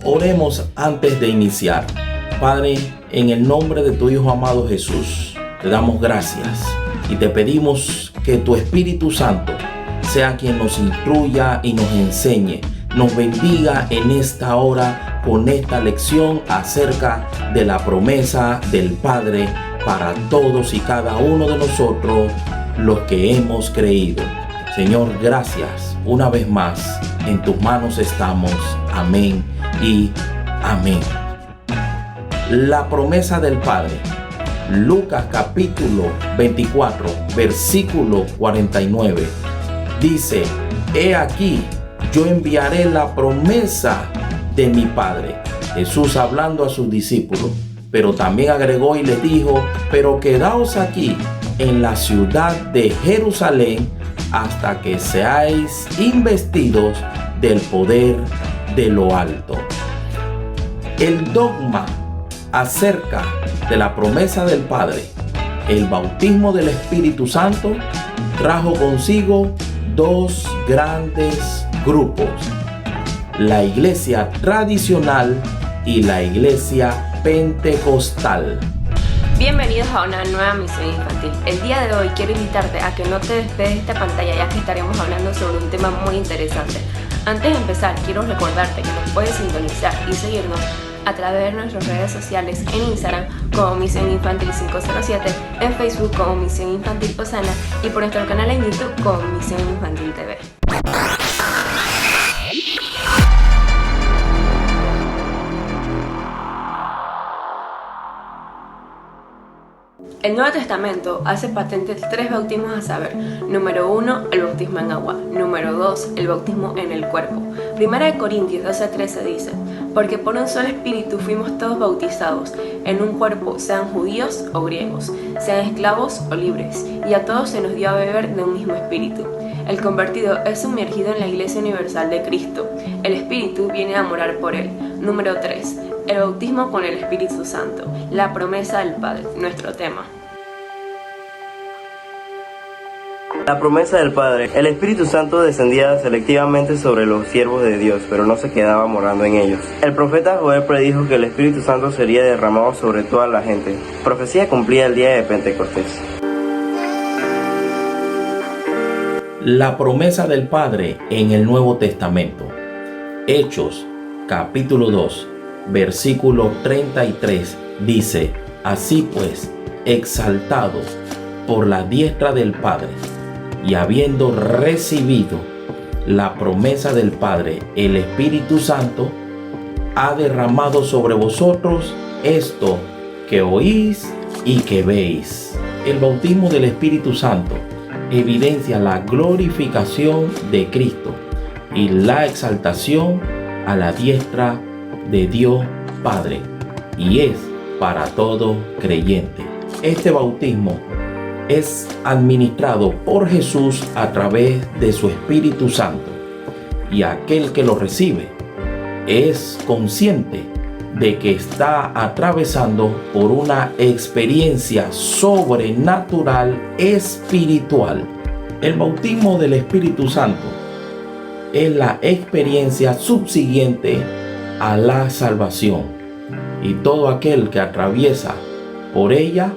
Oremos antes de iniciar. Padre, en el nombre de tu Hijo amado Jesús, te damos gracias y te pedimos que tu Espíritu Santo sea quien nos instruya y nos enseñe, nos bendiga en esta hora con esta lección acerca de la promesa del Padre para todos y cada uno de nosotros los que hemos creído. Señor, gracias una vez más. En tus manos estamos. Amén y amén. La promesa del Padre. Lucas capítulo 24, versículo 49. Dice: he aquí, yo enviaré la promesa de mi Padre. Jesús hablando a sus discípulos, pero también agregó y les dijo: pero quedaos aquí en la ciudad de Jerusalén hasta que seáis investidos del poder de lo alto. El dogma acerca de la promesa del Padre, el bautismo del Espíritu Santo, trajo consigo dos grandes grupos: la iglesia tradicional y la iglesia pentecostal. Bienvenidos a una nueva misión infantil. El día de hoy quiero invitarte a que no te despegues de esta pantalla, ya que estaremos hablando sobre un tema muy interesante. Antes de empezar, quiero recordarte que nos puedes sintonizar y seguirnos a través de nuestras redes sociales, en Instagram como Misión Infantil 507, en Facebook como Misión Infantil Osana y por nuestro canal en YouTube como Misión Infantil TV. El Nuevo Testamento hace patentes tres bautismos a saber. Número 1, el bautismo en agua. Número 2, el bautismo en el cuerpo. Primera de Corintios 12:13 dice: porque por un solo espíritu fuimos todos bautizados en un cuerpo, sean judíos o griegos, sean esclavos o libres, y a todos se nos dio a beber de un mismo espíritu. El convertido es sumergido en la Iglesia Universal de Cristo. El Espíritu viene a morar por él. Número 3. El bautismo con el Espíritu Santo. La promesa del Padre, nuestro tema. La promesa del Padre. El Espíritu Santo descendía selectivamente sobre los siervos de Dios, pero no se quedaba morando en ellos. El profeta Joel predijo que el Espíritu Santo sería derramado sobre toda la gente. Profecía cumplida el día de Pentecostés. La promesa del Padre en el Nuevo Testamento. Hechos capítulo 2, versículo 33 dice: así pues, exaltado por la diestra del Padre, y habiendo recibido la promesa del Padre, el Espíritu Santo ha derramado sobre vosotros esto que oís y que veis. El bautismo del Espíritu Santo evidencia la glorificación de Cristo y la exaltación a la diestra de Dios Padre, y es para todo creyente. Este bautismo es administrado por Jesús a través de su Espíritu Santo, y aquel que lo recibe es consciente de que está atravesando por una experiencia sobrenatural espiritual. El bautismo del Espíritu Santo es la experiencia subsiguiente a la salvación, y todo aquel que atraviesa por ella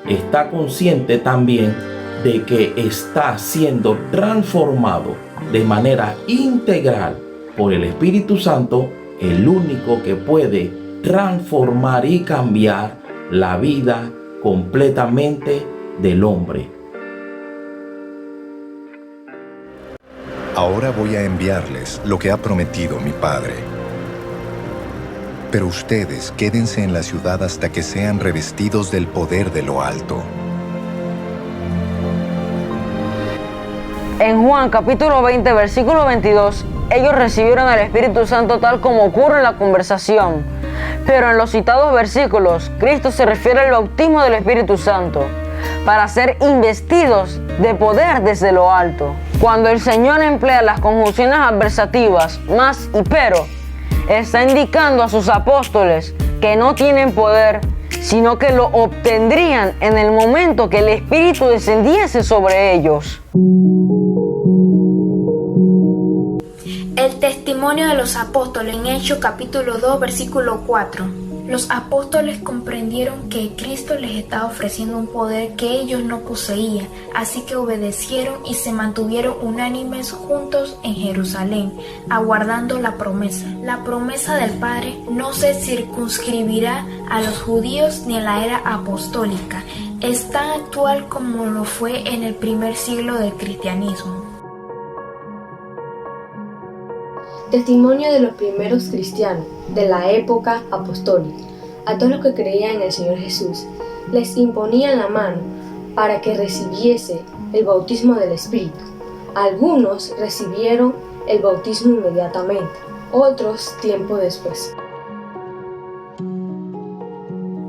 está consciente también de que está siendo transformado de manera integral por el Espíritu Santo, el único que puede transformar y cambiar la vida completamente del hombre. Ahora voy a enviarles lo que ha prometido mi Padre. Pero ustedes quédense en la ciudad hasta que sean revestidos del poder de lo alto. En Juan capítulo 20, versículo 22, ellos recibieron al Espíritu Santo tal como ocurre en la conversación. Pero en los citados versículos, Cristo se refiere al bautismo del Espíritu Santo para ser investidos de poder desde lo alto. Cuando el Señor emplea las conjunciones adversativas más y pero, está indicando a sus apóstoles que no tienen poder, sino que lo obtendrían en el momento que el Espíritu descendiese sobre ellos. El testimonio de los apóstoles en Hechos capítulo 2, versículo 4. Los apóstoles comprendieron que Cristo les estaba ofreciendo un poder que ellos no poseían, así que obedecieron y se mantuvieron unánimes juntos en Jerusalén, aguardando la promesa. La promesa del Padre no se circunscribirá a los judíos ni en la era apostólica. Es tan actual como lo fue en el primer siglo del cristianismo. Testimonio de los primeros cristianos de la época apostólica. A todos los que creían en el Señor Jesús, les imponían la mano para que recibiese el bautismo del Espíritu. Algunos recibieron el bautismo inmediatamente, otros tiempo después.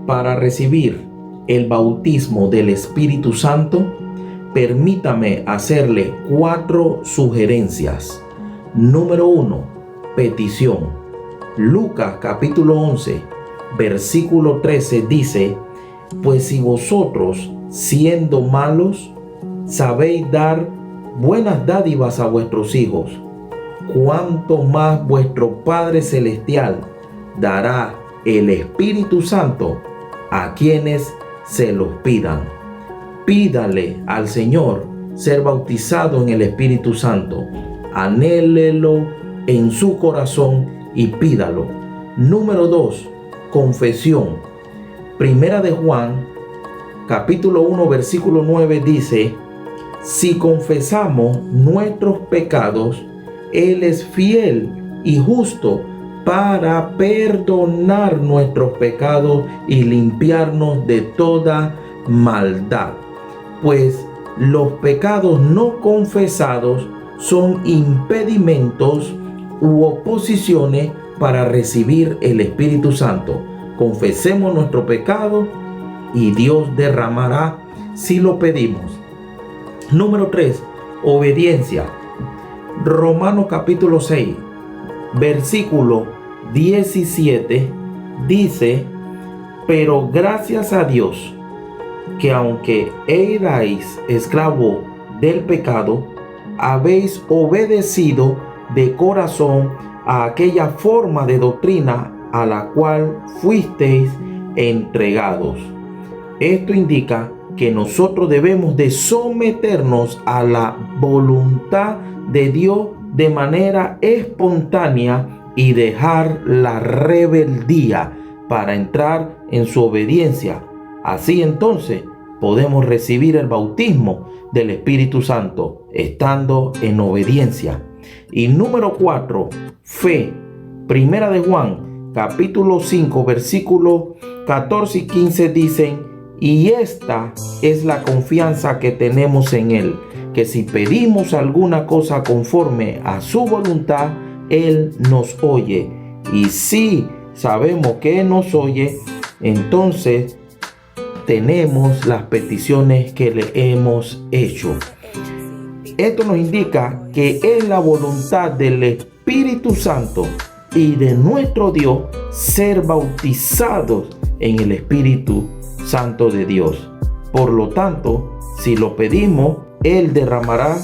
Para recibir el bautismo del Espíritu Santo, permítame hacerle 4 sugerencias. Número 1, petición. Lucas capítulo 11, versículo 13 dice: pues si vosotros, siendo malos, sabéis dar buenas dádivas a vuestros hijos, cuánto más vuestro Padre Celestial dará el Espíritu Santo a quienes se los pidan. Pídale al Señor ser bautizado en el Espíritu Santo. Anhélelo en su corazón y pídalo. Número 2, confesión. Primera de Juan, capítulo 1, versículo 9 dice: si confesamos nuestros pecados, Él es fiel y justo para perdonar nuestros pecados y limpiarnos de toda maldad. Pues los pecados no confesados son impedimentos u oposiciones para recibir el Espíritu Santo. Confesemos nuestro pecado y Dios derramará si lo pedimos. Número 3, obediencia. Romanos capítulo 6, versículo 17 dice: pero gracias a Dios que aunque erais esclavo del pecado, habéis obedecido de corazón a aquella forma de doctrina a la cual fuisteis entregados. Esto indica que nosotros debemos de someternos a la voluntad de Dios de manera espontánea y dejar la rebeldía para entrar en su obediencia. Así entonces podemos recibir el bautismo del Espíritu Santo estando en obediencia. Y número 4, fe. Primera de Juan, capítulo 5, versículos 14 y 15 dicen: y esta es la confianza que tenemos en Él, que si pedimos alguna cosa conforme a su voluntad, Él nos oye. Y si sabemos que Él nos oye, entonces tenemos las peticiones que le hemos hecho. Esto nos indica que es la voluntad del Espíritu Santo y de nuestro Dios ser bautizados en el Espíritu Santo de Dios. Por lo tanto, si lo pedimos, Él derramará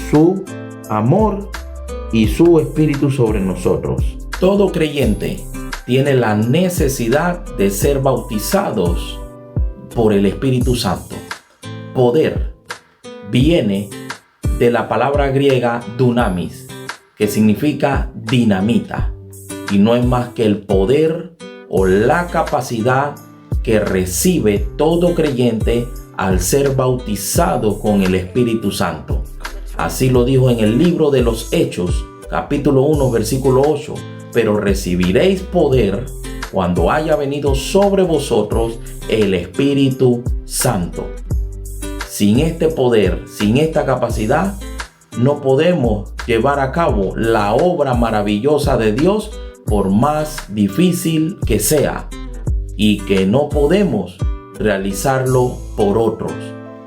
su amor y su Espíritu sobre nosotros. Todo creyente tiene la necesidad de ser bautizados por el Espíritu Santo. Poder viene de la palabra griega dunamis, que significa dinamita, y no es más que el poder o la capacidad que recibe todo creyente al ser bautizado con el Espíritu Santo. Así lo dijo en el libro de los Hechos, capítulo 1, versículo 8: pero recibiréis poder cuando haya venido sobre vosotros el Espíritu Santo. Sin este poder, sin esta capacidad, no podemos llevar a cabo la obra maravillosa de Dios, por más difícil que sea, y que no podemos realizarlo por otros.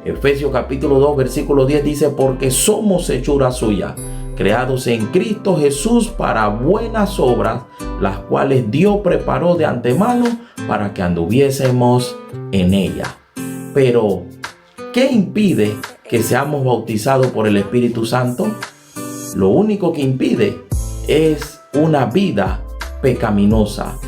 Efesios capítulo 2 versículo 10 dice: porque somos hechura suya, creados en Cristo Jesús para buenas obras, las cuales Dios preparó de antemano para que anduviésemos en ella. Pero, ¿qué impide que seamos bautizados por el Espíritu Santo? Lo único que impide es una vida pecaminosa.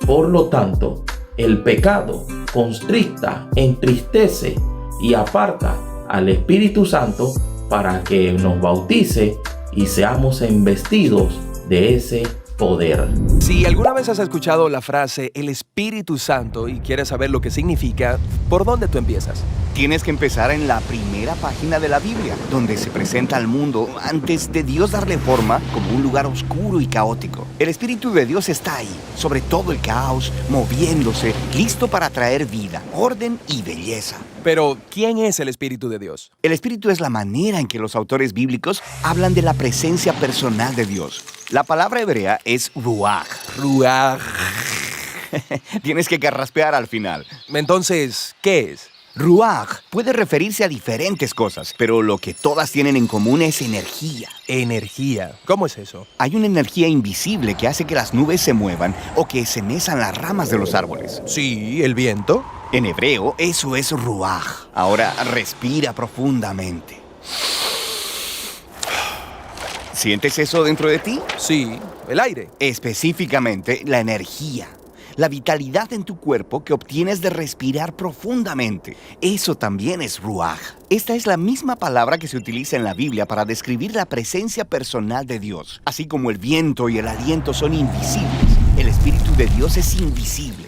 Por lo tanto, el pecado constricta, entristece y aparta al Espíritu Santo para que nos bautice y seamos investidos de ese poder. Si alguna vez has escuchado la frase el Espíritu Santo y quieres saber lo que significa, ¿por dónde tú empiezas? Tienes que empezar en la primera página de la Biblia, donde se presenta al mundo antes de Dios darle forma como un lugar oscuro y caótico. El Espíritu de Dios está ahí, sobre todo el caos, moviéndose, listo para traer vida, orden y belleza. Pero, ¿quién es el Espíritu de Dios? El Espíritu es la manera en que los autores bíblicos hablan de la presencia personal de Dios. La palabra hebrea es ruach. Ruach. Tienes que carraspear al final. Entonces, ¿qué es? Ruach puede referirse a diferentes cosas, pero lo que todas tienen en común es energía. Energía. ¿Cómo es eso? Hay una energía invisible que hace que las nubes se muevan o que se mezan las ramas de los árboles. Sí, el viento. En hebreo, eso es ruach. Ahora respira profundamente. ¿Sientes eso dentro de ti? Sí, el aire. Específicamente, la energía. La vitalidad en tu cuerpo que obtienes de respirar profundamente. Eso también es ruach. Esta es la misma palabra que se utiliza en la Biblia para describir la presencia personal de Dios. Así como el viento y el aliento son invisibles, el Espíritu de Dios es invisible.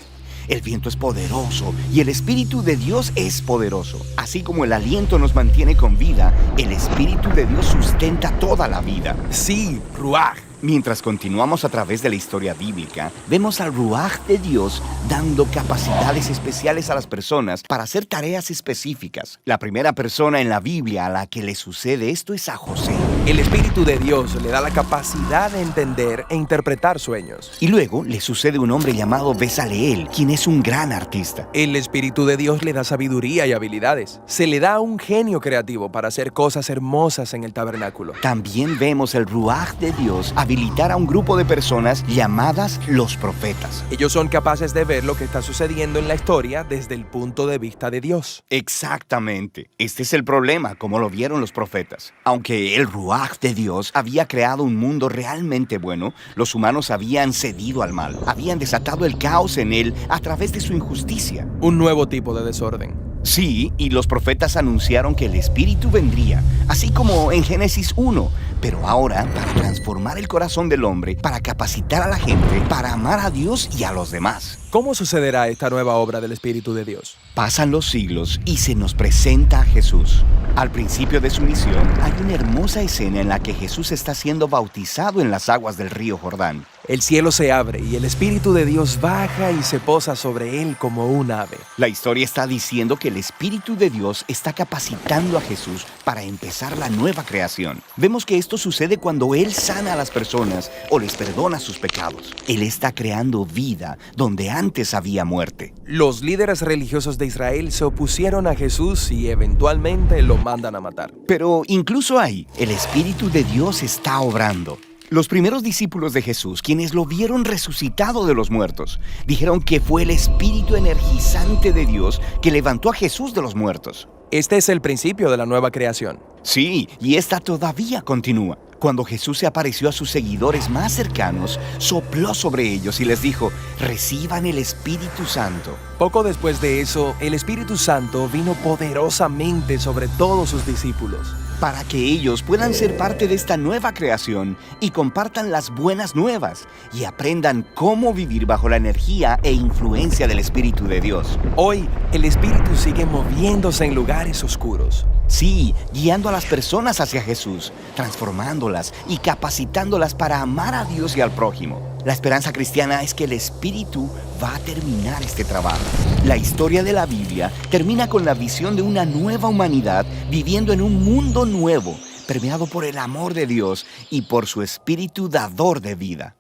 El viento es poderoso y el Espíritu de Dios es poderoso. Así como el aliento nos mantiene con vida, el Espíritu de Dios sustenta toda la vida. Sí, ruach. Mientras continuamos a través de la historia bíblica, vemos al ruach de Dios dando capacidades especiales a las personas para hacer tareas específicas. La primera persona en la Biblia a la que le sucede esto es a José. El Espíritu de Dios le da la capacidad de entender e interpretar sueños. Y luego le sucede un hombre llamado Bezaleel, quien es un gran artista. El Espíritu de Dios le da sabiduría y habilidades. Se le da un genio creativo para hacer cosas hermosas en el tabernáculo. También vemos el ruach de Dios habilitar a un grupo de personas llamadas los profetas. Ellos son capaces de ver lo que está sucediendo en la historia desde el punto de vista de Dios. Exactamente. Este es el problema, como lo vieron los profetas. Aunque el ruach de Dios había creado un mundo realmente bueno, los humanos habían cedido al mal. Habían desatado el caos en él a través de su injusticia. Un nuevo tipo de desorden. Sí, y los profetas anunciaron que el Espíritu vendría, así como en Génesis 1, pero ahora para transformar el corazón del hombre, para capacitar a la gente, para amar a Dios y a los demás. ¿Cómo sucederá esta nueva obra del Espíritu de Dios? Pasan los siglos y se nos presenta a Jesús. Al principio de su misión, hay una hermosa escena en la que Jesús está siendo bautizado en las aguas del río Jordán. El cielo se abre y el Espíritu de Dios baja y se posa sobre él como un ave. La historia está diciendo que el Espíritu de Dios está capacitando a Jesús para empezar la nueva creación. Vemos que esto sucede cuando Él sana a las personas o les perdona sus pecados. Él está creando vida donde antes había muerte. Los líderes religiosos de Israel se opusieron a Jesús y eventualmente lo mandan a matar. Pero incluso ahí, el Espíritu de Dios está obrando. Los primeros discípulos de Jesús, quienes lo vieron resucitado de los muertos, dijeron que fue el espíritu energizante de Dios que levantó a Jesús de los muertos. Este es el principio de la nueva creación. Sí, y esta todavía continúa. Cuando Jesús se apareció a sus seguidores más cercanos, sopló sobre ellos y les dijo: reciban el Espíritu Santo. Poco después de eso, el Espíritu Santo vino poderosamente sobre todos sus discípulos, para que ellos puedan ser parte de esta nueva creación y compartan las buenas nuevas y aprendan cómo vivir bajo la energía e influencia del Espíritu de Dios. Hoy, el Espíritu sigue moviéndose en lugares oscuros. Sí, guiando a las personas hacia Jesús, transformándolas y capacitándolas para amar a Dios y al prójimo. La esperanza cristiana es que el Espíritu va a terminar este trabajo. La historia de la Biblia termina con la visión de una nueva humanidad viviendo en un mundo nuevo, permeado por el amor de Dios y por su Espíritu dador de vida.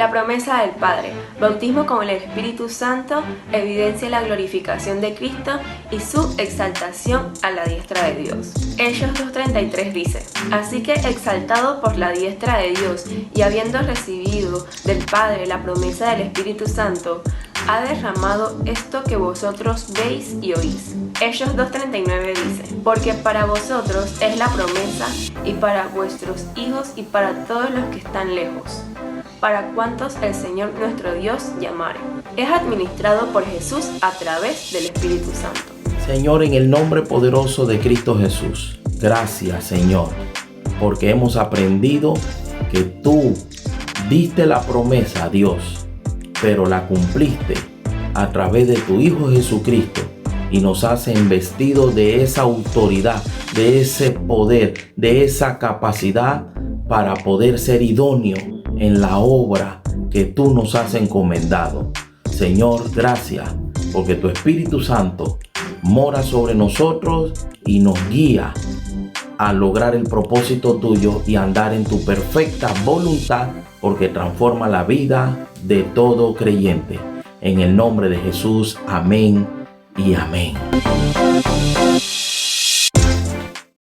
La promesa del Padre, bautismo con el Espíritu Santo, evidencia la glorificación de Cristo y su exaltación a la diestra de Dios. Hechos 2:33 dice: así que exaltado por la diestra de Dios y habiendo recibido del Padre la promesa del Espíritu Santo, ha derramado esto que vosotros veis y oís. Hechos 2:39 dice: porque para vosotros es la promesa y para vuestros hijos y para todos los que están lejos, para cuantos el Señor nuestro Dios llamare. Es administrado por Jesús a través del Espíritu Santo. Señor, en el nombre poderoso de Cristo Jesús, gracias, Señor, porque hemos aprendido que tú diste la promesa a Dios, pero la cumpliste a través de tu Hijo Jesucristo y nos has investido de esa autoridad, de ese poder, de esa capacidad para poder ser idóneo en la obra que tú nos has encomendado. Señor, gracias, porque tu Espíritu Santo mora sobre nosotros y nos guía a lograr el propósito tuyo y andar en tu perfecta voluntad, porque transforma la vida de todo creyente. En el nombre de Jesús, amén y amén.